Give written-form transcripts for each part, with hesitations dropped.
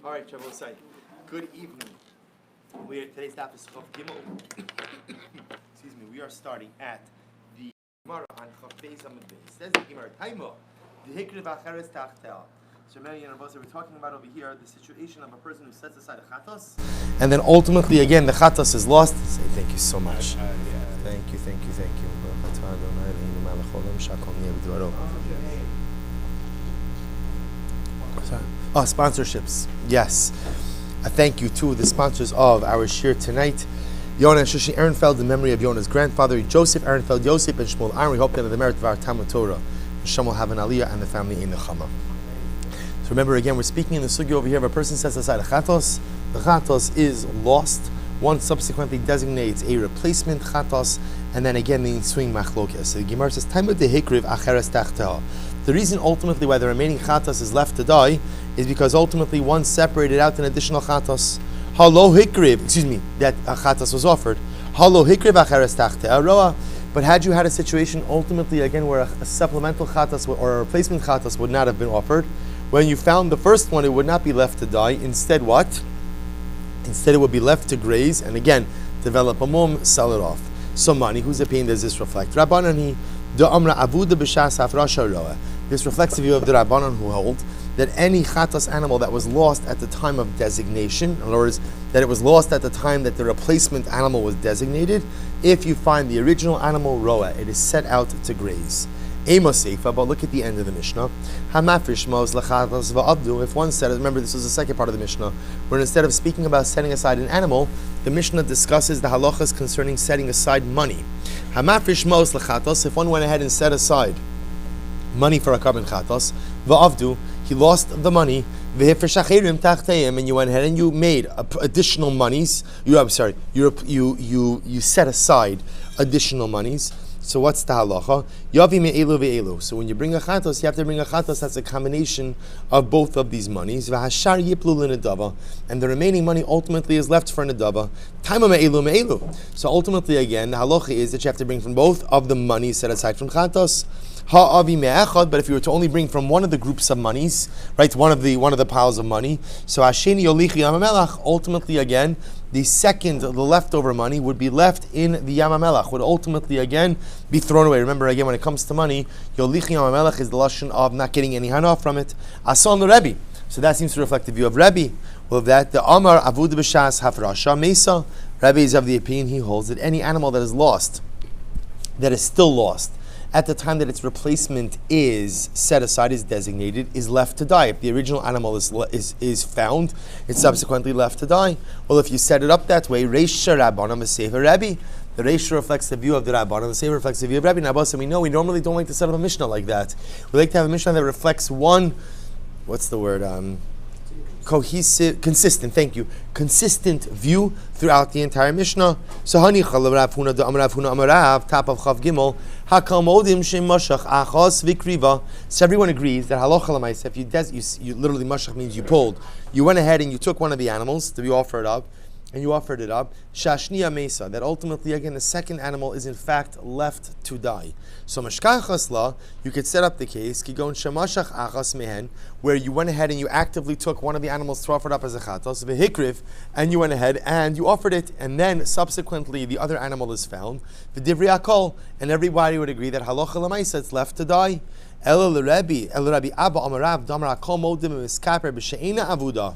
All right, Shavuot Say. Good evening. Today's daf is Chav Gimel. Excuse me. We are starting at the Temurah on Chav Beis Amud Beis. Says the Gemara, Temurah, the Hikri v'Acheres Tachtel. So, Mary and Rabbi, we're talking about over here the situation of a person who sets aside a chatos, and then ultimately, again, the chatos is lost. Say thank you so much. Thank you. Oh, sponsorships. Yes. A thank you to the sponsors of our shir tonight. Yonah and Shushi Ehrenfeld, in memory of Yonah's grandfather, Joseph Ehrenfeld, Yosef and Shmuel Aaron. We hope that in the merit of our Temurah, Hashem will have an aliyah and the family in Nechama. So remember again, we're speaking in the sugya over here. If a person sets aside a chatos, the chatos is lost. One subsequently designates a replacement chatos, and then again the ensuing machlokes. So the Gemara says, "Time of the hikriv acheres tachtel." The reason ultimately why the remaining chatos is left to die is because ultimately one separated out an additional chatos. Halo hikriv, that a chatos was offered. Halo hikriv acheres tachtel. But had you had a situation ultimately again where a supplemental chatos or a replacement chatos would not have been offered, when you found the first one, it would not be left to die. Instead, what? Instead, it would be left to graze, and again, develop a mum, sell it off. So money, whose opinion does this reflect? Rabbanan the Amra Avuda B'Shas Hafrasha Roa. This reflects the view of the Rabbanan who hold that any chatas animal that was lost at the time of designation, in other words, that it was lost at the time that the replacement animal was designated, if you find the original animal Roa, it is set out to graze. But look at the end of the Mishnah. If one said, remember this was the second part of the Mishnah, where instead of speaking about setting aside an animal, the Mishnah discusses the halachas concerning setting aside money. If one went ahead and set aside money for a carbon chatos, he lost the money, and you went ahead and you made additional monies. You set aside additional monies. So what's the halacha? Yavi me'elu ve'elu. So when you bring a chatos, you have to bring a chatos that's a combination of both of these monies. V'hashar yiplu l'nedava, and the remaining money ultimately is left for nedava. Taima me'elu me'elu. So ultimately, again, the halacha is that you have to bring from both of the money set aside from chatos. Ha'avi me'echad, but if you were to only bring from one of the groups of monies, right, one of the piles of money, so hasheni yolichi yamamelach, ultimately again, the leftover money would be left in the yamamelach, would ultimately again be thrown away. Remember again, when it comes to money, yolichi yamamelach is the lashon of not getting any hana from it. Asan l'Rebbe. So that seems to reflect the view of Rebbe. Well, that the Amar Avud B'Shas Hafrasha Mesa, Rebbe is of the opinion he holds that any animal that is lost, that is still lost, at the time that its replacement is set aside, is designated, is left to die. If the original animal is found, it's subsequently left to die. Well, if you set it up that way, Reisha Rabbanan V'Sefer Rebbe, the Reisha reflects the view of the Rabbanan, the Sefer reflects the view of Rebbe. Now, we know we normally don't like to set up a Mishnah like that. We like to have a Mishnah that reflects one, cohesive, consistent, consistent view throughout the entire Mishnah. So Hanicha Rav Huna the Amar Rav Huna Amarav, top of Chav Gimel, Hakal Modim Shem Mashach Achos Vikriva. So everyone agrees that halacha l'maisa, if you literally mashach means you pulled. You went ahead and you took one of the animals to be offered up, and you offered it up. Shashniya Mesa, that ultimately again the second animal is in fact left to die. So Mashkachas La, you could set up the case, Kigon Shemashach Achas Mehen, where you went ahead and you actively took one of the animals to offer it up as a chatos, V'hikriv, and you went ahead and you offered it, and then subsequently the other animal is found, V'divri Akol, and everybody would agree that halacha l'maisa it's left to die. El Rabbi Abba Amarav Damar Akol Modim Miskaper B'She'ena Avuda.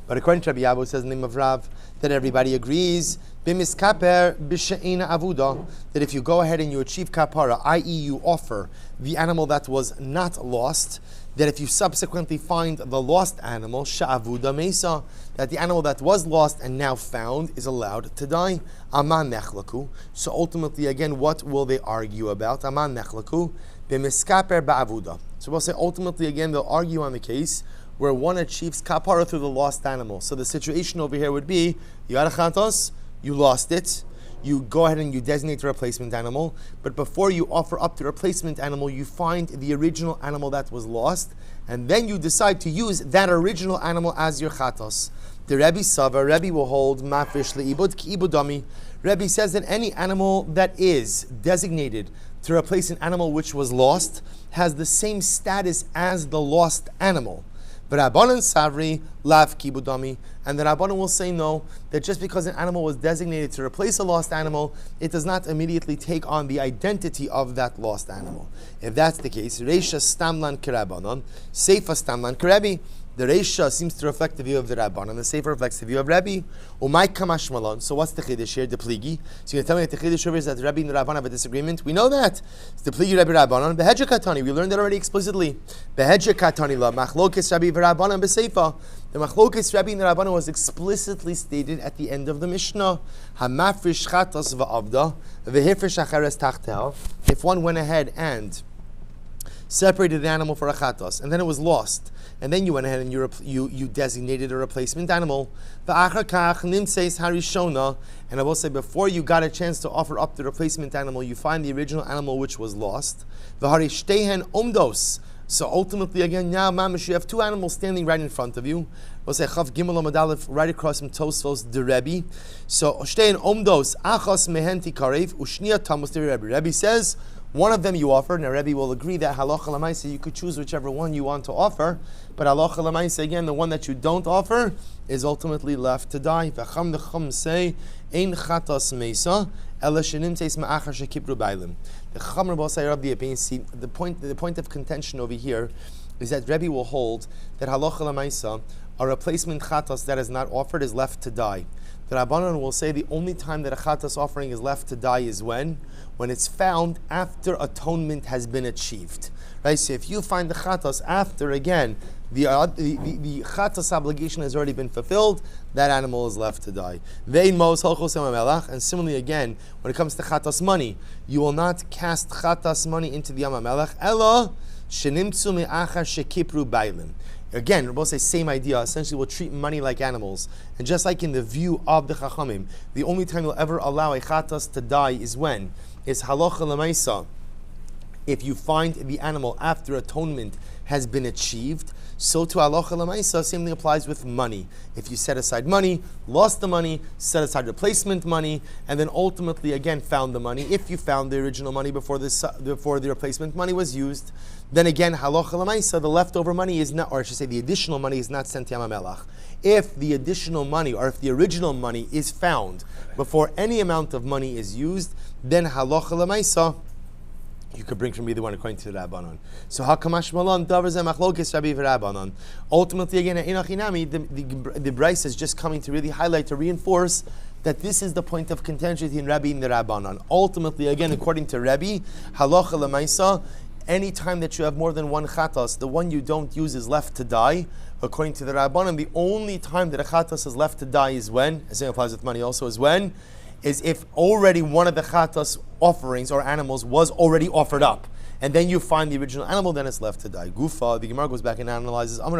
But according to Rabbi Abu, says in the name of Rav, that everybody agrees, b'miskaper b'she'ena avuda, that if you go ahead and you achieve kapara, i.e. you offer the animal that was not lost, that if you subsequently find the lost animal, sha'avuda mesa, that the animal that was lost and now found is allowed to die. Aman nechlaku. So ultimately, again, what will they argue about? Aman nechlaku, b'miskaper ba'avuda. So we'll say ultimately, again, they'll argue on the case where one achieves kapara through the lost animal. So the situation over here would be, you had a chatos, you lost it, you go ahead and you designate the replacement animal, but before you offer up the replacement animal, you find the original animal that was lost, and then you decide to use that original animal as your chatos. The Rebbe Sava, Rebbe will hold mafish le'ibud ki'ibudami. Rebbe says that any animal that is designated to replace an animal which was lost has the same status as the lost animal. V'Rabbanan savri lav kibudami, and the Rabbanan will say no, that just because an animal was designated to replace a lost animal, it does not immediately take on the identity of that lost animal. If that's the case, Reisha stamlan k'Rabbanan, Seifa stamlan k'Rebbe. The Reisha seems to reflect the view of the Rabbanan, the Sefer reflects the view of Rebbe. Umay kamash malon. So what's the chiddush here? The pligi. So you're telling me that the chiddush is that Rebbe and the Rabbanan have a disagreement? We know that. It's the pligi Rebbe Rabbanan. Behedja katani. We learned that already explicitly. Behedja katani la machlokes Rebbe v'Rabbanan b'Seifa. The machlokes Rebbe and the Rabbanan was explicitly stated at the end of the Mishnah. Hamafrish chatos va'avda v'hifrish acheres tachteha. If one went ahead and separated the animal for a chatos, and then it was lost, and then you went ahead and you designated a replacement animal. And I will say, before you got a chance to offer up the replacement animal, you find the original animal which was lost. So ultimately, again, now mamish, you have two animals standing right in front of you. We'll say chav gimel amadalef right across from Tosfos the Rebbe. So shtein omdos achos mehenti karev ushnia tamus the Rebbe. Rebbe says one of them you offer. Now Rebbe will agree that halacha l'maisa you could choose whichever one you want to offer, but halacha l'maisa again the one that you don't offer is ultimately left to die. V'cham necham say ein chatas meisa ela shenim teis ma'achar shekipru bailim. The Chacham Rebbe say of the opinion. See the point of contention over here is that Rebbe will hold that halacha l'maisa a replacement chatas that is not offered is left to die. The Rabbanan will say the only time that a chatas offering is left to die is when it's found after atonement has been achieved. Right? So if you find the chatas after, again, the chatas obligation has already been fulfilled, that animal is left to die. And similarly, again, when it comes to chatas money, you will not cast chatas money into the Yam HaMelech, ela shenimtzu me'achar shekipru bailim. Again, Rabbi says same idea. Essentially, we'll treat money like animals, and just like in the view of the Chachamim, the only time you'll ever allow a chatas to die is when is halacha l'maisa. If you find the animal after atonement has been achieved, so to halacha l'maisa, same thing applies with money. If you set aside money, lost the money, set aside replacement money, and then ultimately again found the money. If you found the original money before the replacement money was used, then again halacha l'maisa, the leftover money is not, or I should say the additional money is not sent to Yam HaMelech. If the additional money, or if the original money is found before any amount of money is used, then halacha l'maisa, you could bring from either one according to the Rabbanon. So hakamash malon davar zeh machlokes Rabbi v'Rabbanan. Ultimately, again, the Bryce is just coming to really highlight, to reinforce that this is the point of contention between Rabbi and the Rabbanon. Ultimately, again, according to Rabbi, halacha l'maisa, any time that you have more than one chatas, the one you don't use is left to die. According to the Rabbanon, the only time that a chatas is left to die is when, as it applies with money also, is if already one of the chatas offerings or animals was already offered up, and then you find the original animal, then it's left to die. Gufa, the Gemara goes back and analyzes. Everyone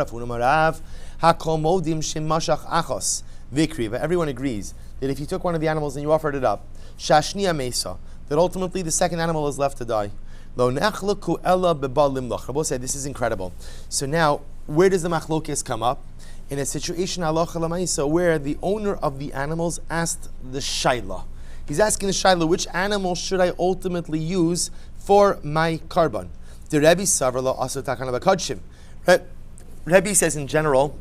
agrees that if you took one of the animals and you offered it up, shashniya mesa, that ultimately the second animal is left to die. Rabbi said this is incredible. So now, where does the machlokes come up? In a situation halacha l'maisa where the owner of the animals asked the shaila. He's asking the shaila, which animal should I ultimately use for my karban? The Rebbe savar also takana b'kodshim. Rebbe says in general,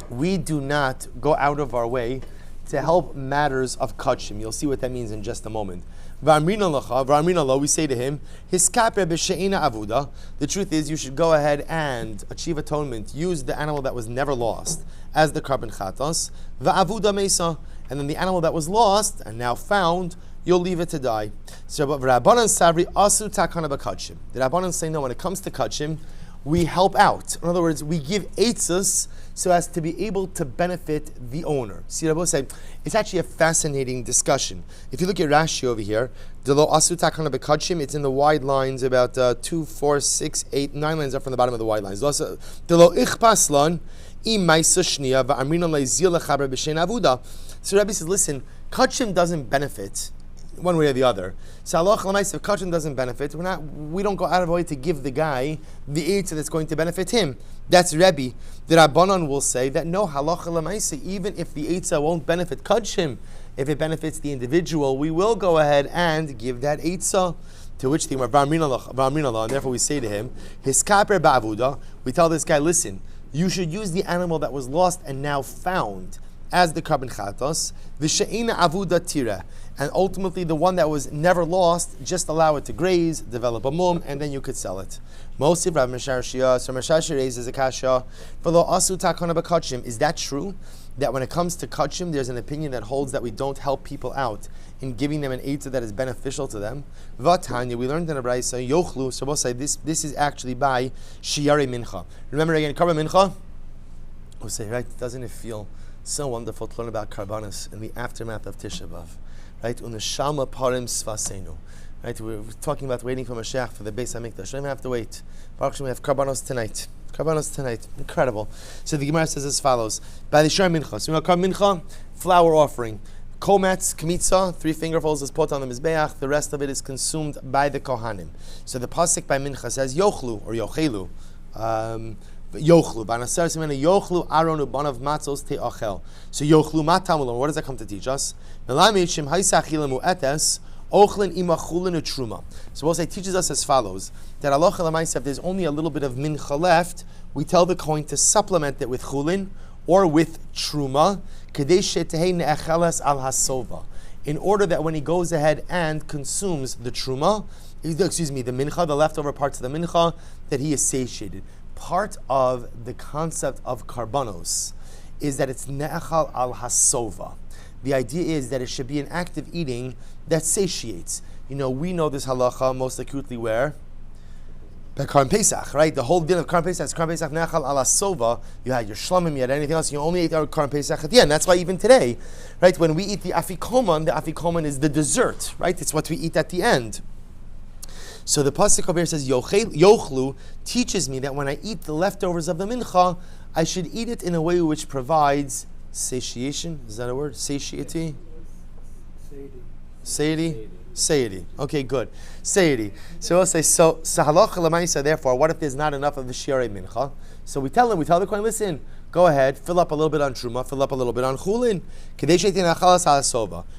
we do not go out of our way to help matters of kodshim. You'll see what that means in just a moment. V'amrina we say to him, avuda. The truth is, you should go ahead and achieve atonement. Use the animal that was never lost as the karban chatos. V'avuda mesa, and then the animal that was lost and now found, you'll leave it to die. So, but Rabbanan savri asu takana b'kodshim. The Rabbanan say no. When it comes to kodshim, we help out. In other words, we give eitzos so as to be able to benefit the owner. See, Rabbi said it's actually a fascinating discussion. If you look at Rashi over here, Delo asu takana b'kodshim, it's in the wide lines, about 2, 4, 6, 8, 9 lines up from the bottom of the wide lines. Delo ichpaslan imaisa shniya va'amrina le'zil lechaber b'shein avuda. So Rabbi says, listen, kodshim doesn't benefit one way or the other. So halacha l'maisa, if kodshim doesn't benefit, we don't go out of our way to give the guy the eitzah that's going to benefit him. That's Rebbe. The Rabbanon will say that no, halacha l'maisa, even if the eitzah won't benefit kodshim, if it benefits the individual, we will go ahead and give that eitzah. To which thing, and therefore we say to him, hiskaper ba'avuda, we tell this guy, listen, You should use the animal that was lost and now found as the carbon chatos, v'she'ina avuda tira, and ultimately the one that was never lost, just allow it to graze, develop a mum, and then you could sell it. Mosif Rav Mishar Shia, so Mishar raises a kasha, v'lo asu takana b'kachim. Is that true? That when it comes to kachim, there's an opinion that holds that we don't help people out in giving them an eitzah that is beneficial to them. V'tanya, we learned in a brayso, yochlu, so we'll say this is actually by shiyare mincha. Remember again, karban mincha? We'll say, right, doesn't it feel so wonderful to learn about karbanos in the aftermath of Tisha B'Av, right? Uneshama parim svasenu, right? We're talking about waiting for Mashiach for the Beis Hamikdash. Don't even have to wait. Baruch Hashem, we have karbanos tonight. Karbanos tonight, incredible. So the Gemara says as follows: by the shar mincha, so we know karban mincha, flour offering, kometz kmitza, 3 fingerfuls is put on the mizbeach. The rest of it is consumed by the kohanim. So the pasuk by mincha says yochlu or yochelu. Yochlu, b'anaser simena yochlu aron ubanav matzos te'achel. So yochlu matamulon. What does that come to teach us? Melamid shem ha'isachilemu etes ochlin imachulin u'truma. So we'll say teaches us as follows: that halacha l'maisa, if there's only a little bit of mincha left, we tell the kohen to supplement it with chulin or with truma, kedei shetehei ne'acheles al hasova, in order that when he goes ahead and consumes the truma, the mincha, the leftover parts of the mincha, that he is satiated. Part of the concept of karbanos is that it's ne'achal al hasova. The idea is that it should be an act of eating that satiates. We know this halacha most acutely where? By Karban Pesach, right? The whole din of Karban Pesach is Karban Pesach ne'achal al hasova. You had your shlomim, you had anything else. You only ate our Karban Pesach at the end. That's why even today, right? When we eat the afikoman is the dessert, right? It's what we eat at the end. So the pasuk over here says, Yochlu teaches me that when I eat the leftovers of the mincha, I should eat it in a way which provides satiation. Is that a word? Satiety? Satiety? Satiety. Okay, good. Satiety. So we'll say, so halacha l'maisa, therefore, what if there's not enough of the shiarei mincha? So we tell the kohen, listen, go ahead, fill up a little bit on truma, fill up a little bit on chulin.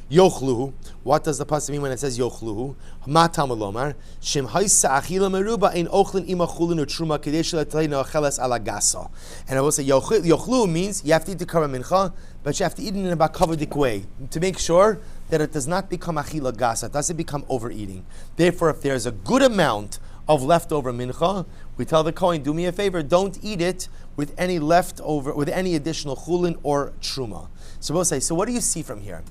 Yochluhu. What does the pasuk mean when it says yochluhu? Ma tamalomar shem ha'isa achila meruba in ochlin ima chulin u'truma kedei shelatayna acheles ala gasa. And I will say yochluhu means you have to eat the karban mincha, but you have to eat it in a bakavadik way to make sure that it does not become achila gasa, it doesn't become overeating. Therefore, if there's a good amount of leftover mincha, we tell the kohen, do me a favor, don't eat it with any additional chulin or truma. So we'll say, so what do you see from here?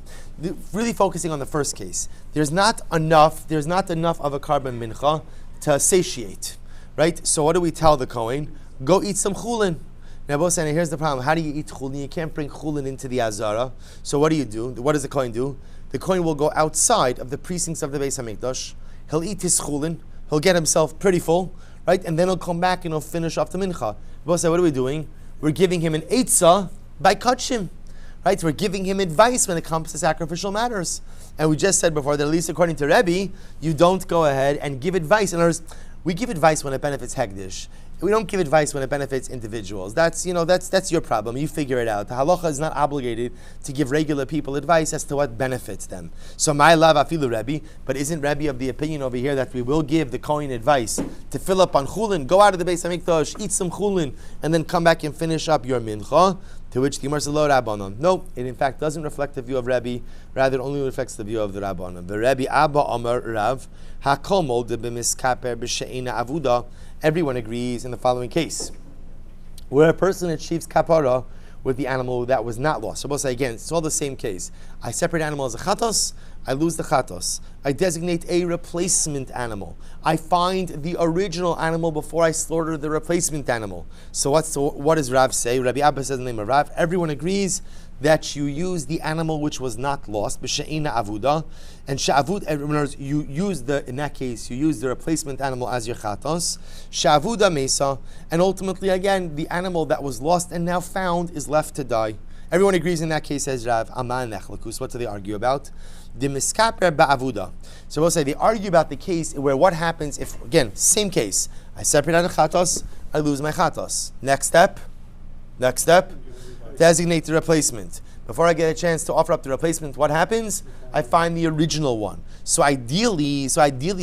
Really focusing on the first case. There's not enough of a karban mincha to satiate, right? So what do we tell the kohen? Go eat some chulin. Now we'll say, here's the problem. How do you eat chulin? You can't bring chulin into the azara. So what do? What does the kohen do? The kohen will go outside of the precincts of the Beis Hamikdash. He'll eat his chulin. He'll get himself pretty full, right? And then he'll come back and he'll finish off the mincha. We'll say, what are we doing? We're giving him an eitzah by kachim, right? We're giving him advice when it comes to sacrificial matters. And we just said before that at least according to Rebbe, you don't go ahead and give advice. In other words, we give advice when it benefits Hegdish. We don't give advice when it benefits individuals. That's your problem. You figure it out. The halacha is not obligated to give regular people advice as to what benefits them. So my love afilu Rebbe, but isn't Rebbe of the opinion over here that we will give the kohen advice to fill up on chulin, go out of the Beis Hamikdash, eat some chulin, and then come back and finish up your mincha? To which the Gemara says, "Lo Rabbanon." No, it in fact doesn't reflect the view of Rebbe. Rather, it only reflects the view of the Rabbanon. The Rebbe Abba Amar Rav Hakomol de b'miskaper b'she'ina avuda. Everyone agrees in the following case, where a person achieves kapara with the animal that was not lost. So we'll say again, it's all the same case. I separate animal as a chatos, I lose the chatos. I designate a replacement animal. I find the original animal before I slaughter the replacement animal. So what does Rav say? Rabbi Abba says in the name of Rav, everyone agrees that you use the animal which was not lost, b'she'ina avuda, and she'avud, you use the replacement animal as your chatos, she'avuda mesa, and ultimately again, the animal that was lost and now found is left to die. Everyone agrees in that case, says Rav, aman nechlekus. What do they argue about? The miskaper ba'avuda. So we'll say they argue about the case where what happens if, again, same case, I separate out a chatos, I lose my chatos. Next step, designate the replacement. Before I get a chance to offer up the replacement, what happens? I find the original one. So ideally,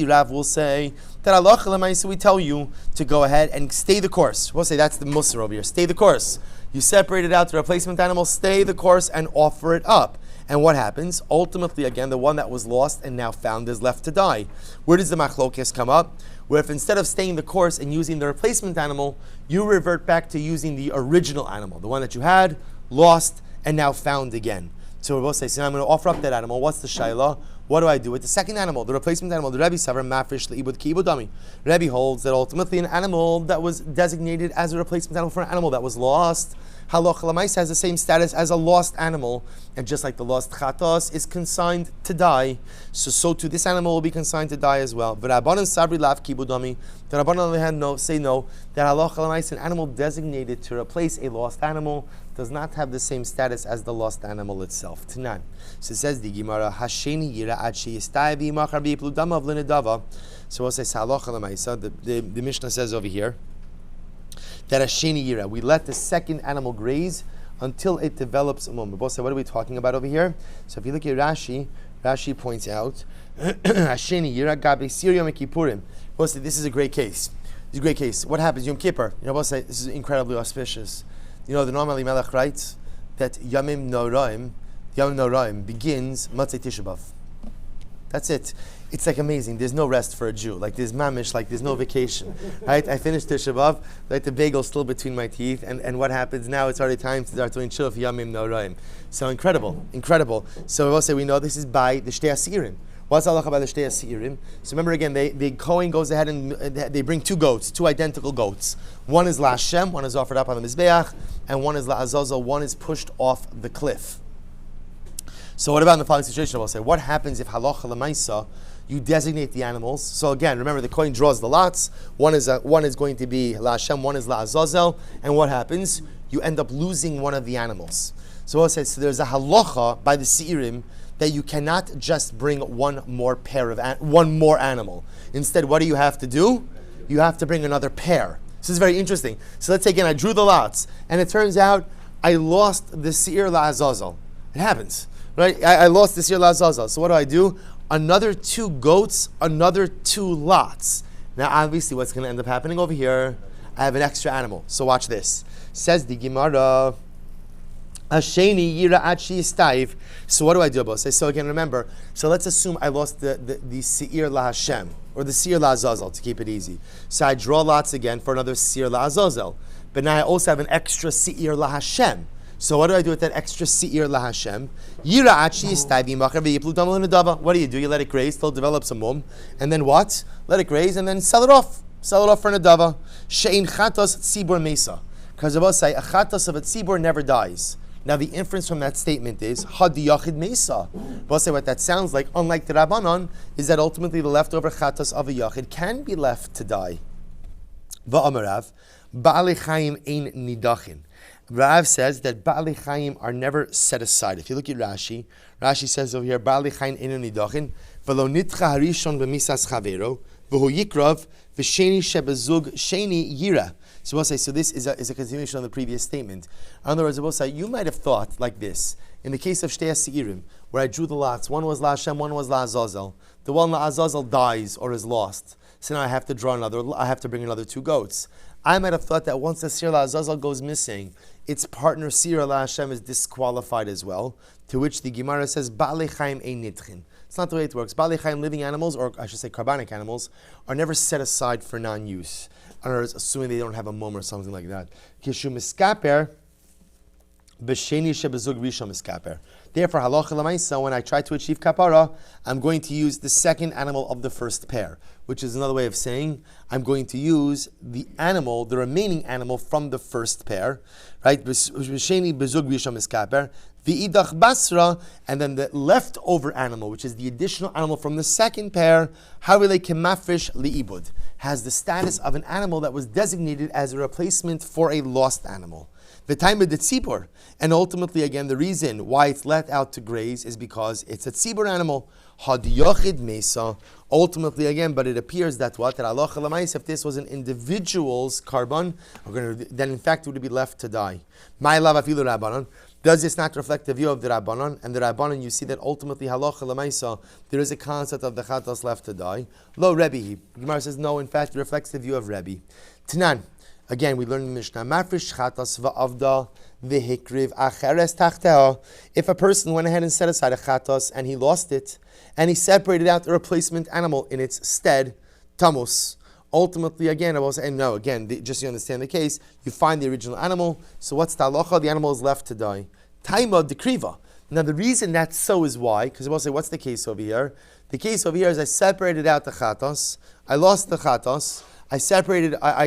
Rav will say that Allah Lamaisa we tell you to go ahead and stay the course. We'll say that's the Musar over here. Stay the course. You separate it out the replacement animal, stay the course and offer it up. And what happens? Ultimately, again, the one that was lost and now found is left to die. Where does the machlokes come up? Where if instead of staying the course and using the replacement animal, you revert back to using the original animal, the one that you had, lost, and now found again. So we'll say, I'm going to offer up that animal. What's the shayla? What do I do with the second animal, the replacement animal? The Rebbe Savar mafresh leibud ki ibudami. Rebbe holds that ultimately an animal that was designated as a replacement animal for an animal that was lost, halacha l'maisa has the same status as a lost animal, and just like the lost chatos is consigned to die, so too this animal will be consigned to die as well. But Rabbanan sabri lav ki ibudami. The Rabbanan say no, that halacha l'maisa, an animal designated to replace a lost animal, does not have the same status as the lost animal itself. Tanan. So it says the Gemara, Hasheni yira ad sheyistai v'imachar v'yiplu damav l'nedava. So we'll say halacha l'maisa. The Mishnah says over here that Hasheni yira, we let the second animal graze until it develops a moment. We'll say, what are we talking about over here? So if you look at Rashi points out Hasheni yira gabe sir yom kippurim. We'll say this is a great case. This is a great case. What happens Yom Kippur? We'll say this is incredibly auspicious. The normally Melech writes that Yamim Noraim begins Matzei Tisha B'Av. That's it. It's like amazing. There's no rest for a Jew. Like there's mamish, like there's no vacation. Right? I finished Tisha B'Av, like the bagel's still between my teeth, and what happens now, it's already time to start doing Shul of Yamim Noraim. So incredible. So we'll say we know this is by the Shtei Asirim. What's halacha by the Shtei Asirim? So remember again, the Kohen goes ahead and they bring two identical goats. One is LaHashem, one is offered up on the Mizbeach, and one is LaAzazel, one is pushed off the cliff. So what about in the following situation? We'll say, what happens if halacha l'maisa, you designate the animals? So again, remember the Kohen draws the lots. One is going to be LaHashem, one is LaAzazel, and what happens? You end up losing one of the animals. So we'll say, so there's a halacha by the Seirim that you cannot just bring one more animal. Instead, what do you have to do? You have to bring another pair. This is very interesting. So let's say again, I drew the lots, and it turns out I lost the Seir LaAzazel. It happens, right? I lost the Seir LaAzazel. So what do? Another 2 goats, another 2 lots. Now obviously what's going to end up happening over here, I have an extra animal. So watch this. Says the Gemara, Hasheni yira achi staiv. So what do about? So again, remember. So let's assume I lost the seir LaHashem or the seir LaAzazel to keep it easy. So I draw lots again for another seir LaAzazel, but now I also have an extra seir LaHashem. So what do I do with that extra seir LaHashem? Yira achi staiv yimachar v'yiplu damar l'nedava. What do? You let it graze till it develops a mum, and then what? Let it graze and then sell it off. Sell it off for nedava. She'in chatos tzibur mesa. Because about say a chatos of a tzibur never dies. Now the inference from that statement is Hadi Yachid Mesa. We'll say what that sounds like, unlike the Rabbanon, is that ultimately the leftover chatas of a Yachid can be left to die. Va'amarav, Ba'alei Chaim ein nidachin. Rav says that Ba'alei Chaim are never set aside. If you look at Rashi says over here, Ba'alei Chaim ein nidachin, v'lo nitcha harishon b'misas chavero, v'hu yikrav, v'sheni shebezug sheni yira. So we'll say, so this is a continuation of the previous statement. In other words, we'll say, you might have thought like this. In the case of Shtei Seirim, where I drew the lots, one was LaHashem, one was LaAzazel. The one LaAzazel dies or is lost. So now I have to bring another 2 goats. I might have thought that once the Seir LaAzazel goes missing, its partner Seir LaHashem is disqualified as well. To which the Gemara says, Ba'alei Chaim ein nitchin. It's not the way it works. Ba'alei Chaim, living animals, or I should say carbonic animals, are never set aside for non-use. In other words, assuming they don't have a mum or something like that. Kishu miskaper, b'sheni shebezug rishon miskaper. Therefore, halacha l'maisa, when I try to achieve kapara, I'm going to use the second animal of the first pair, which is another way of saying I'm going to use the remaining animal from the first pair, right? B'sheni bezug rishon miskaper. V'idach basra, and then the leftover animal, which is the additional animal from the second pair, harile kemafresh liibud, has the status of an animal that was designated as a replacement for a lost animal. The time of the tzibur, and ultimately again the reason why it's let out to graze is because it's a tzibur animal. Had yochid mesa. Ultimately again, but it appears that halacha l'mais, if this was an individual's carbon, then in fact it would be left to die. My love afilu rabbanon. Does this not reflect the view of the Rabbanon? And the Rabbanon, you see that ultimately, halacha l'maisa, there is a concept of the chatos left to die. Lo Rebbe. Gemara says, no, in fact, it reflects the view of Rebbe. Tanan. Again, we learn in Mishnah, Mafrish chatos va'avda v'hikriv acheres tachteha. If a person went ahead and set aside a chatos and he lost it, and he separated out a replacement animal in its stead, tamus. Ultimately, again, I will say, no, again, just so you understand the case, you find the original animal, so what's the halacha? The animal is left to die. Taima dekriva. Now, the reason that's so is why, because I will say, what's the case over here? The case over here is I separated out the chatos, I lost the chatos, I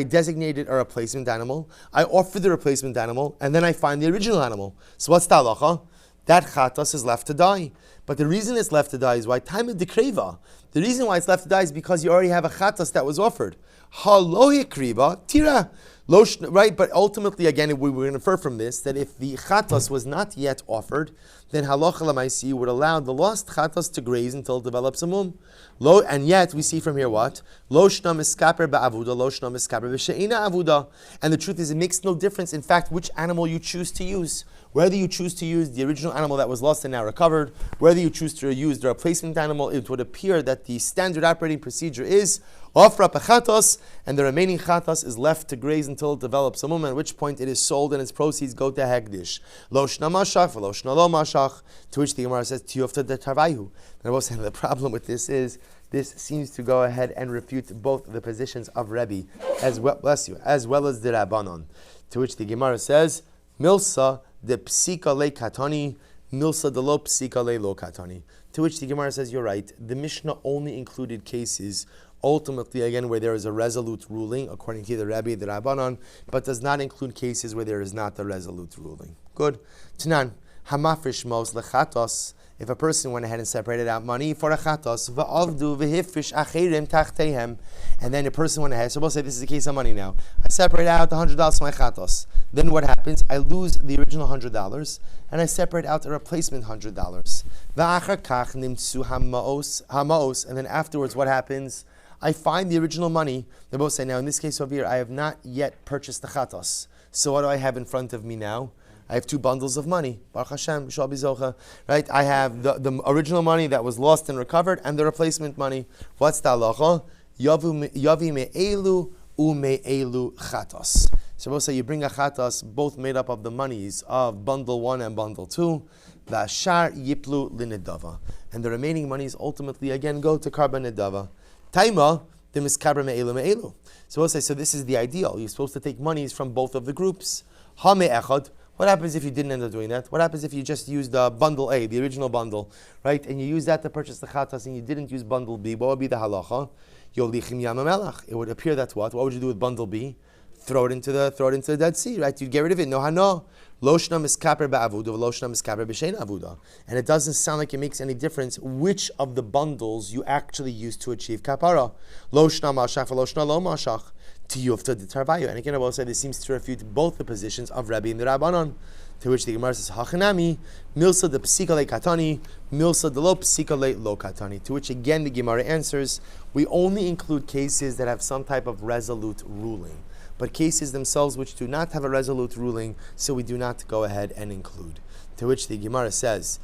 designated a replacement animal, I offered the replacement animal, and then I find the original animal. So what's the halacha? That chatos is left to die. But the reason it's left to die is why? Time of dekreva. The reason why it's left to die is because you already have a chatos that was offered. Halo kriva tira. Right? But ultimately, again, we will infer from this that if the chatos was not yet offered, then halacha l'maisi would allow the lost chatos to graze until it develops a mum. And yet, we see from here what? Lo shna miskaper ba'avuda, lo shna miskaper b'she'ina avuda. And the truth is, it makes no difference, in fact, which animal you choose to use. Whether you choose to use the original animal that was lost and now recovered, whether you choose to use the replacement animal, it would appear that the standard operating procedure is offer up a chatos, and the remaining chatos is left to graze until it develops a mum, at which point it is sold and its proceeds go to hegdish. Lo shna mashach, lo shna lo mashach. To which the Gemara says, tiyufta de tarvayu. And I was saying the problem with this is, this seems to go ahead and refute both the positions of Rebbe, as well, bless you, as well as the Rabbanon. To which the Gemara says, milsa de psika le katani, milsa de lo psika le lo katani. To which the Gemara says, you're right, the Mishnah only included cases, ultimately, again, where there is a resolute ruling, according to the Rebbe, the Rabbanon, but does not include cases where there is not a resolute ruling. Good. Tanan, hamafrish mos lechatos. If a person went ahead and separated out money for a chatos, va'avdu v'hifrish achirim tachtehem, and then a person went ahead, so we'll say this is a case of money now. I separate out the $100 for my chatos. Then what happens? I lose the original $100, and I separate out a replacement $100. Va'achar kach nimtsu hamaos, and then afterwards what happens? I find the original money. They both say, now in this case over here, I have not yet purchased the chatos. So what do I have in front of me now? I have two bundles of money. Baruch Hashem, Shal Bizocha. Right? I have the original money that was lost and recovered, and the replacement money. What's the halacha? Yavi me'elu u'me'elu chatos. So we'll say you bring a chatos, both made up of the monies of bundle 1 and bundle 2. V'ashar yiplu linedava. And the remaining monies ultimately again go to karban nedava. Taima, the miskaber me'elu me'elu. So we'll say, so this is the ideal. You're supposed to take monies from both of the groups. Ha me'echad. What happens if you didn't end up doing that? What happens if you just used bundle A, the original bundle, right? And you use that to purchase the chatas and you didn't use bundle B? What would be the halacha? Yolichim yamamelach. It would appear that what? What would you do with bundle B? Throw it into the Dead Sea, right? You'd get rid of it. No hano. Loshna miskaper ba'avuda, loshna miskaper b'shein avuda. And it doesn't sound like it makes any difference which of the bundles you actually use to achieve kapara. Loshna mashach, loshna lo mashach. And again, I will say this seems to refute both the positions of Rebbe and the Rabbanon. To which the Gemara says, Hachanami, milsa de psika le katani, milsa de lo psika le lo katani. To which again the Gemara answers, we only include cases that have some type of resolute ruling. But cases themselves which do not have a resolute ruling, so we do not go ahead and include. To which the Gemara says,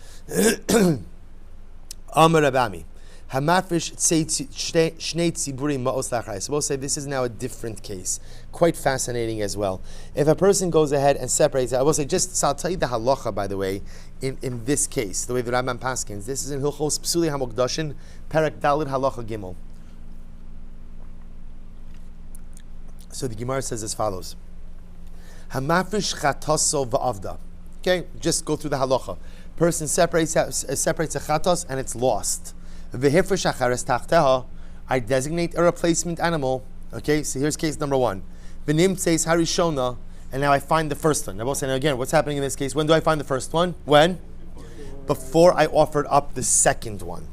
Amar Rabami. Hamafish shnei tziburi ma'os lachai. So we'll say this is now a different case. Quite fascinating as well. If a person goes ahead and separates, I will say so I'll tell you the halacha, by the way, in this case, the way the Rambam paskins. This is in Hilchos Psuli HaMokdashin, Perek Dalid Halacha Gimel. So the Gemara says as follows. Hamafish chataso va'avda. Okay, just go through the halacha. Person separates a chatos and it's lost. I designate a replacement animal. Okay, so here's case number 1. V'nim says harishona, and now I find the first one. I will say again, what's happening in this case? When do I find the first one? When? Before I offered up the second one.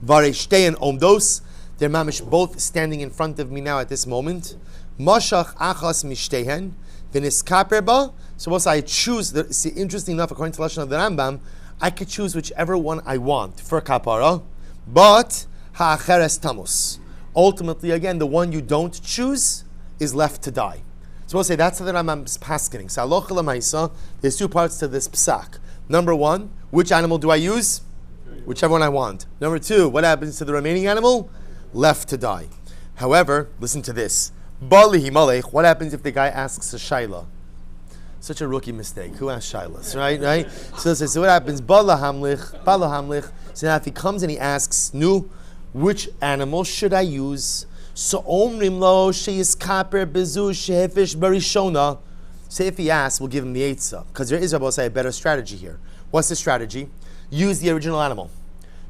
Vareshtei and omdos, they're mamish both standing in front of me now at this moment. Mashach achas mishtehen, v'niskaper ba. So once I choose, see, interesting enough, according to the Lashon of the Rambam, I could choose whichever one I want for kapara. But ha'acheres tamus. Ultimately, again, the one you don't choose is left to die. So we'll say that's the Rambam's paskening. So halacha l'maisa, there's two parts to this psak. Number one, which animal do I use? Whichever one I want. Number two, what happens to the remaining animal? Left to die. However, listen to this. Balihi malech, what happens if the guy asks a shaila? Such a rookie mistake. Who asked shailas, right? So what happens? Bala hamlich. So now if he comes and he asks, which animal should I use? So omrim lo sheyis kaper bezu shehefish barishona. Say if he asks, we'll give him the eitzah. Because there is, I will say, a better strategy here. What's the strategy? Use the original animal.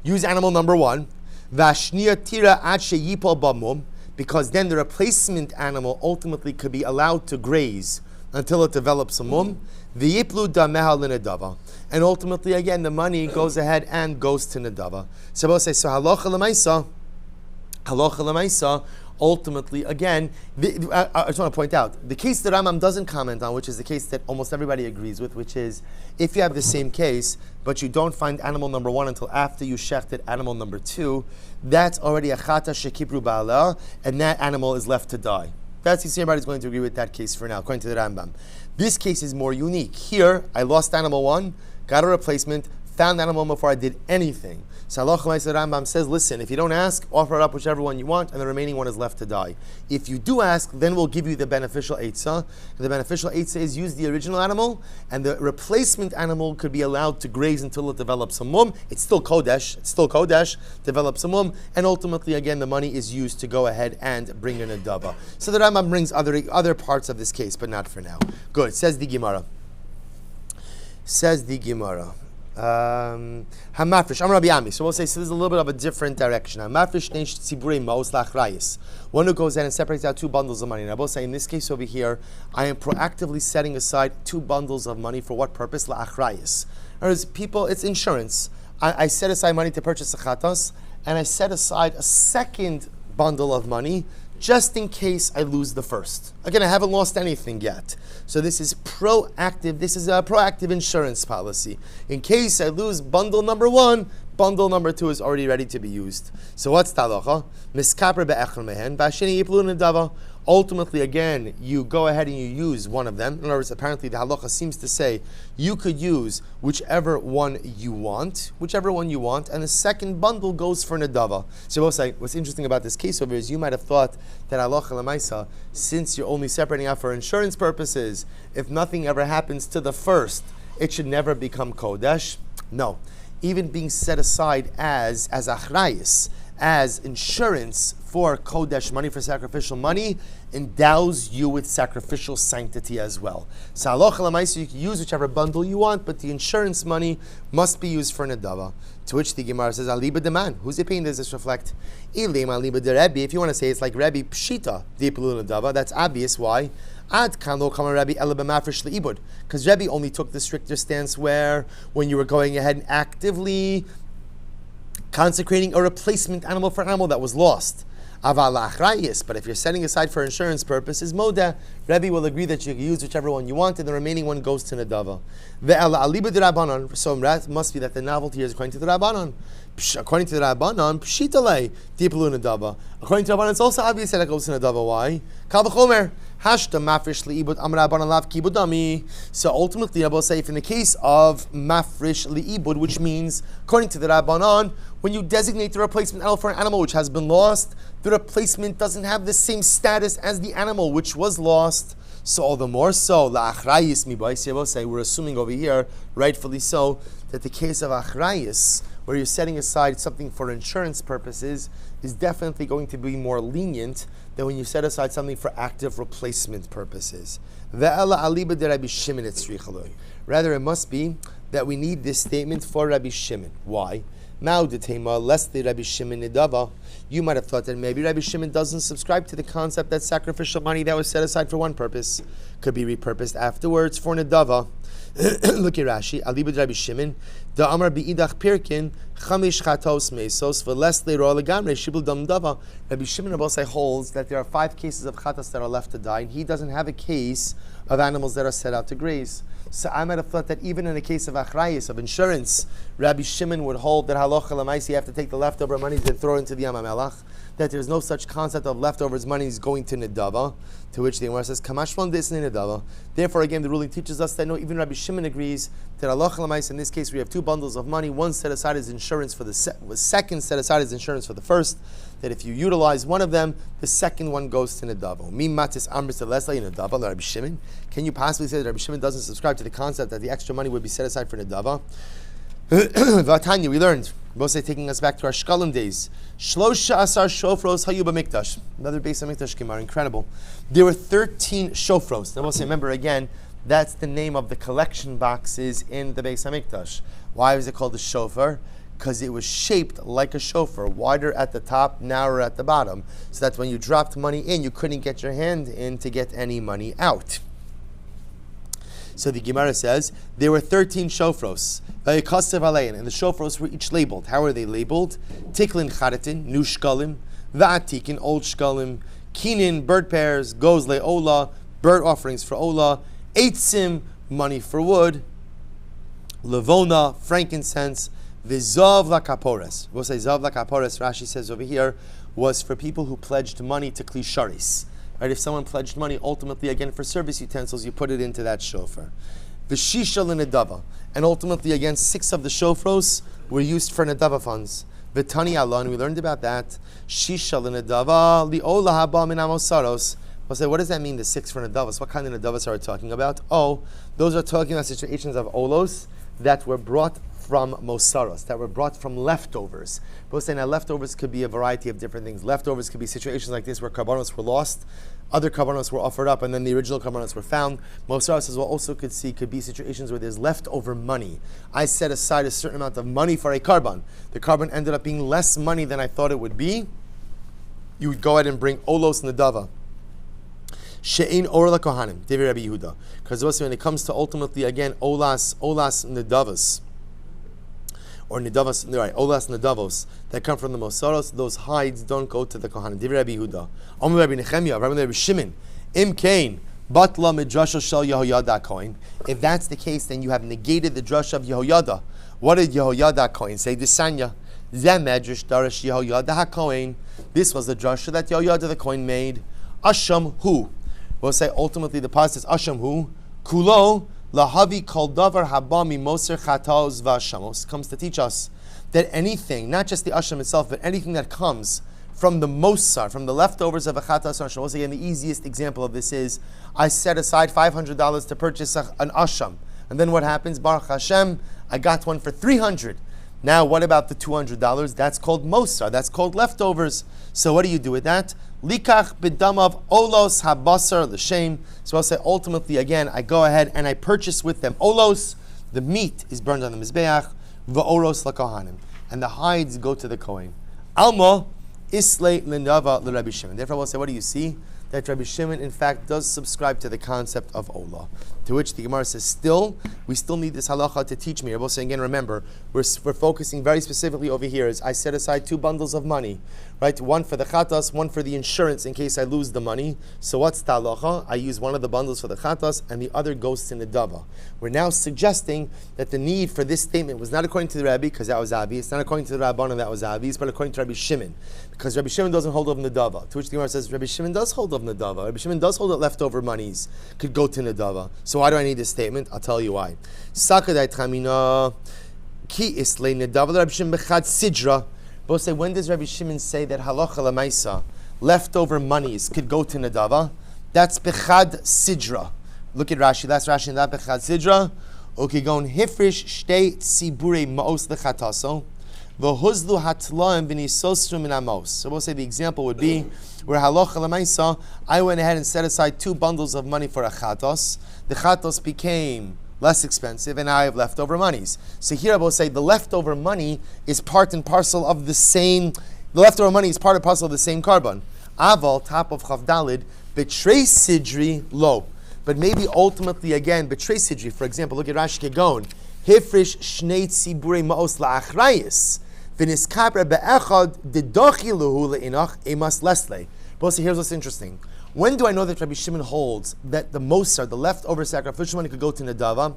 Use animal number one. Vashniya tira ad sheyipol bamum. Because then the replacement animal ultimately could be allowed to graze until it develops a mum. V'yiplu dameha l'nedava. And ultimately, again, the money goes ahead and goes to nedava. So we'll say, so halacha l'maisa, ultimately, again, I just want to point out, the case that Rambam doesn't comment on, which is the case that almost everybody agrees with, which is, if you have the same case, but you don't find animal number one until after you shechted animal number two, that's already a chata shekibru ba'ala, and that animal is left to die. That's, you see, everybody's going to agree with that case for now, according to the Rambam. This case is more unique. Here, I lost animal one, got a replacement, found animal before I did anything. So Allah Rambam says, listen, if you don't ask, offer up whichever one you want, and the remaining one is left to die. If you do ask, then we'll give you the beneficial eitzah. The beneficial eitzah is use the original animal, and the replacement animal could be allowed to graze until it develops a mum. It's still kodesh, develops a mum, and ultimately, again, the money is used to go ahead and bring in a dava. So the Rambam brings other parts of this case, but not for now. Good. Says the Gemara. Hamafresh. I'm Rabbi Ami. So we'll say, so there's a little bit of a different direction. Hamafresh neish tziburei maos lachrayis. One who goes in and separates out two bundles of money. And I will say, in this case over here, I am proactively setting aside two bundles of money for what purpose? Lachrayis. Whereas people, it's insurance. I set aside money to purchase a chatas, and I set aside a second bundle of money just in case I lose the first. Again, I haven't lost anything yet. So this is proactive. This is a proactive insurance policy. In case I lose bundle number one, bundle number two is already ready to be used. So what's talacha? Miskaper be'echel mehen, v'asheni yiplu nedava. Ultimately, again, you go ahead and you use one of them. In other words, apparently the halacha seems to say you could use whichever one you want, and the second bundle goes for nedava. So we'll say, what's interesting about this case over is you might have thought that halacha l'maisa, since you're only separating out for insurance purposes, if nothing ever happens to the first, it should never become kodesh. No. Even being set aside as achrayis, as insurance for kodesh money, for sacrificial money, endows you with sacrificial sanctity as well. So halacha l'maisa, you can use whichever bundle you want, but the insurance money must be used for nedava. To which the Gemara says, aliba deman. Whose opinion does this reflect? Ilim aliba de Rebbe. If you want to say it's like Rebbe pshita di'iplu nedava, that's obvious. Why? Ad kan lo kama Rebbe ela b'mafresh le'ibud. Because Rebbe only took the stricter stance where when you were going ahead and actively consecrating a replacement animal for an animal that was lost. But if you're setting aside for insurance purposes, Moda, Rebbe will agree that you can use whichever one you want, and the remaining one goes to Nedava. So it must be that the novelty is according to the Rabbanon. According to the Rabbanon, Pshitale, Diplu Nedava. According to the Rabbanon, it's also obvious that it goes to Nedava. Why? Kal v'chomer, Hashta mafresh li'ibud am Rabbanon lav kibudami. So ultimately, I will say, if in the case of mafresh li'ibud, which means, according to the Rabbanon, when you designate the replacement animal for an animal which has been lost, the replacement doesn't have the same status as the animal which was lost. So all the more so, la'achrayis mibayis, I will say, we're assuming over here, rightfully so, that the case of achrayis, where you're setting aside something for insurance purposes, is definitely going to be more lenient than when you set aside something for active replacement purposes. Rather, it must be that we need this statement for Rabbi Shimon. Why? Lest the Rabbi Shimon Nidava, you might have thought that maybe Rabbi Shimon doesn't subscribe to the concept that sacrificial money that was set aside for one purpose could be repurposed afterwards for Nidava. Look at Rashi. Alibud Rabbi Shimon, the Amar bi'idach pirkin chamish chatos mesos v'les le'ro legamre shibul dam dava. Rabbi Shimon Rabosai holds that there are 5 cases of chatos that are left to die, and he doesn't have a case of animals that are set out to graze. So I might have thought that even in the case of achrayis, of insurance, Rabbi Shimon would hold that halacha l'maisi, you have to take the leftover money and throw it into the Yam HaMelach. that there's no such concept of leftovers money is going to Nedava, to which the Gemara says, Kamashvan this in Nedava. Therefore, again, the ruling teaches us that no, even Rabbi Shimon agrees that Allah Chalamais, in this case, we have two bundles of money, one set aside as insurance for the second set aside as insurance for the first, that if you utilize one of them, the second one goes to Nedava. Mi matis amris lesla in Nedava, Rabbi Shimon. Can you possibly say that Rabbi Shimon doesn't subscribe to the concept that the extra money would be set aside for Nedava? Vatanya, we learned, both say taking us back to our Shkalim days. Shlosha asar shofros hayu b'mikdash. Another Beis HaMikdash Gemara, incredible. There were 13 shofros. Now, we'll say, remember again, that's the name of the collection boxes in the Beis HaMikdash. Why was it called a shofar? Because it was shaped like a shofar, wider at the top, narrower at the bottom, so that when you dropped money in, you couldn't get your hand in to get any money out. So the Gemara says, there were 13 shofros, and the shofros were each labeled. How are they labeled? Tiklin charitin, new shkalim, va'atikin, old shkalim, kinin, bird pairs, gozle ola, bird offerings for ola, eitzim, money for wood, levona, frankincense, v'zav lakapores. We'll say zav lakapores, Rashi says over here, was for people who pledged money to klisharis. Right, if someone pledged money, ultimately, again, for service utensils, you put it into that shofar. V'shisha l'nedava. And ultimately, again, 6 of the shofros were used for nedava funds. V'tani Allah, and we learned about that. Shisha l'nedava li'ola haba min amosaros. We'll say, what does that mean, the 6 for nedavas? What kind of nedavas are we talking about? Oh, those are talking about situations of olos that were brought from mosaros, that were brought from leftovers. We'll say now leftovers could be a variety of different things. Leftovers could be situations like this where karbanos were lost, other karbanos were offered up, and then the original karbanos were found. Mosaros, as well, also could be situations where there's leftover money. I set aside a certain amount of money for a karban. The karban ended up being less money than I thought it would be. You would go ahead and bring olos nedava. She'ein or la kohanim, Devi Rabbi Yehuda. Because also when it comes to ultimately, again, olas nedavas, or nedavos, right, olas nedavos that come from the mosaros, those hides don't go to the kohanim. Divrei Rabbi Yehuda, Omer Rabbi Nechemia, Rabbi Shimon, Im Kain, Batla midrasha shel Yehoyada Kohen. If that's the case, then you have negated the drush of Yehoyada. What did Yehoyada Kohen say? Desanya, Zeh medrash darash Yehoyada HaKohen. This was the drasha that Yehoyada the Kohen made. Asham hu. We'll say ultimately the pasuk is Asham hu. Kulo. Lahavi kol davar habami moser chataos v'ashamos comes to teach us that anything, not just the asham itself, but anything that comes from the mosar, from the leftovers of a chatas asham. Once again, the easiest example of this is I set aside $500 to purchase an asham, and then what happens? Baruch Hashem, I got one for $300. Now, what about the $200? That's called mosar. That's called leftovers. So, what do you do with that? Likach b'damav olos habasar l'shem. So I'll say ultimately again, I go ahead and I purchase with them olos. The meat is burned on the mizbeach. V'oros lakohanim, and the hides go to the kohen. Alma islay l'nava l'Rabbi Shimon. Therefore, we'll say, what do you see? That Rabbi Shimon, in fact, does subscribe to the concept of olah. To which the Gemara says, we still need this halacha to teach me. We're saying again, remember, we're focusing very specifically over here. Is I set aside 2 bundles of money, right? One for the chatas, one for the insurance in case I lose the money. So what's the halacha? I use one of the bundles for the chatas, and the other goes to nedava. We're now suggesting that the need for this statement was not according to the Rabbi, because that was obvious, not according to the Rabbanan, that was obvious, but according to Rabbi Shimon, because Rabbi Shimon doesn't hold of nedava. To which the Gemara says, Rabbi Shimon does hold of nedava. Rabbi Shimon does hold that leftover monies could go to nedava. So why do I need this statement? I'll tell you why. Sakadai Tramina Ki Islay Nedava Rabbi Shimon Bechad Sidra. Both say, when does Rabbi Shimon say that halacha lemaisa, leftover monies could go to nedava? That's Bechad Sidra. Look at Rashi. That's Rashi in that Bechad Sidra. Okay, going Hifrish Shtei Tzibure Maos Lechataso. V'huzlu hatlaim v'nisosru min amos. So we'll say the example would be where halacha lemaisa, I went ahead and set aside 2 bundles of money for a chatos. The chatos became less expensive, and now I have leftover monies. So here I will say the leftover money is part and parcel of the same. The leftover money is part and parcel of the same carbon. Aval, top of Chavdalid, betray sidri lo. But maybe ultimately again betray sidri. For example, look at Rashi Kegon. Hifrish shnei tzibure maos la'achrayis. V'niskabra be'echad dedochiluhu le'inach emas lesle. But so here's what's interesting. When do I know that Rabbi Shimon holds that the mosar, the leftover sacrificial money, could go to nedava?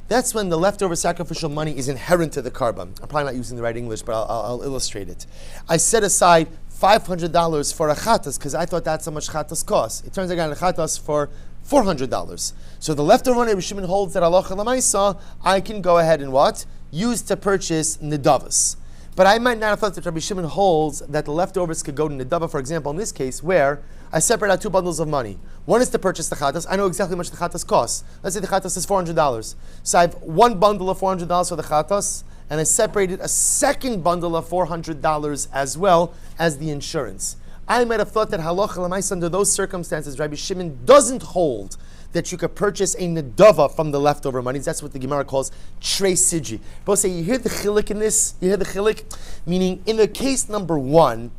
That's when the leftover sacrificial money is inherent to the carbon. I'm probably not using the right English, but I'll illustrate it. I set aside $500 for a chatas because I thought that's how much chatas costs. It turns out I got a chatas for $400. So the leftover money Rabbi Shimon holds that halacha l'maisa I can go ahead and what? Use to purchase nidavas. But I might not have thought that Rabbi Shimon holds that the leftovers could go to nidava, for example, in this case, where I separate out two bundles of money. One is to purchase the chatas. I know exactly how much the chatas costs. Let's say the chatas is $400. So I have one bundle of $400 for the chatas, and I separated a second bundle of $400 as well as the insurance. I might have thought that halacha l'maisa under those circumstances, Rabbi Shimon doesn't hold that you could purchase a nedava from the leftover monies. That's what the Gemara calls trei siji. Both say, you hear the chilik in this? You hear the chilik? Meaning, in the case number one,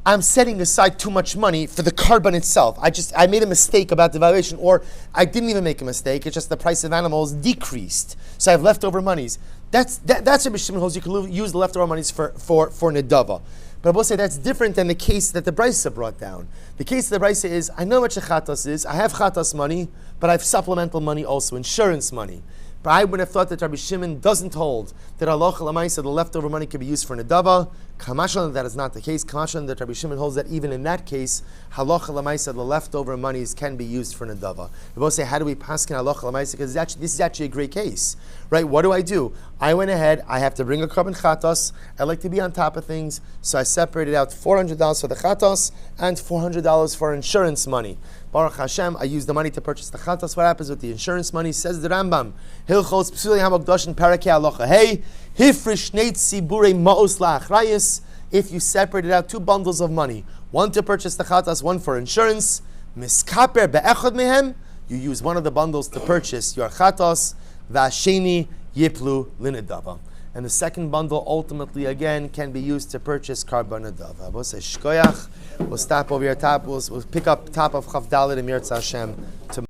I'm setting aside too much money for the carbon itself. I made a mistake about the valuation, or I didn't even make a mistake. It's just the price of animals decreased. So I have leftover monies. That's Rabbi Shimon holds you can use the leftover monies for nedava. But I will say that's different than the case that the Brisa brought down. The case of the Brisa is, I know how much a chatas is, I have chatas money, but I have supplemental money also, insurance money. But I would have thought that Rabbi Shimon doesn't hold that halacha l'maisa, the leftover money can be used for nedava. Kamashan, that is not the case. Kamashan, that Rabbi Shimon holds that even in that case, halacha l'maisa, the leftover monies can be used for nedava. We both say, how do we paskin halacha l'maisa? Because this is actually a great case, right? What do? I went ahead. I have to bring a carbon chatas. I like to be on top of things, so I separated out $400 for the chatas and $400 for insurance money. Baruch Hashem, I use the money to purchase the chatas. What happens with the insurance money? Says the Rambam, Hilchos Psuli Hamagdoshin Parakei Halacha. Hey, Hifrish Neit Sibure Ma'os La'achrayis. If you separated out two bundles of money, one to purchase the chatas, one for insurance, Miskaper Be'echad Mehem, you use one of the bundles to purchase your chatas, Vasheni Yiplu Linedava. And the second bundle ultimately again can be used to purchase carbon nedava. We'll say shkoyach. We'll stop over here. We'll pick up top of Chav Dalet and Mirtz Hashem tomorrow.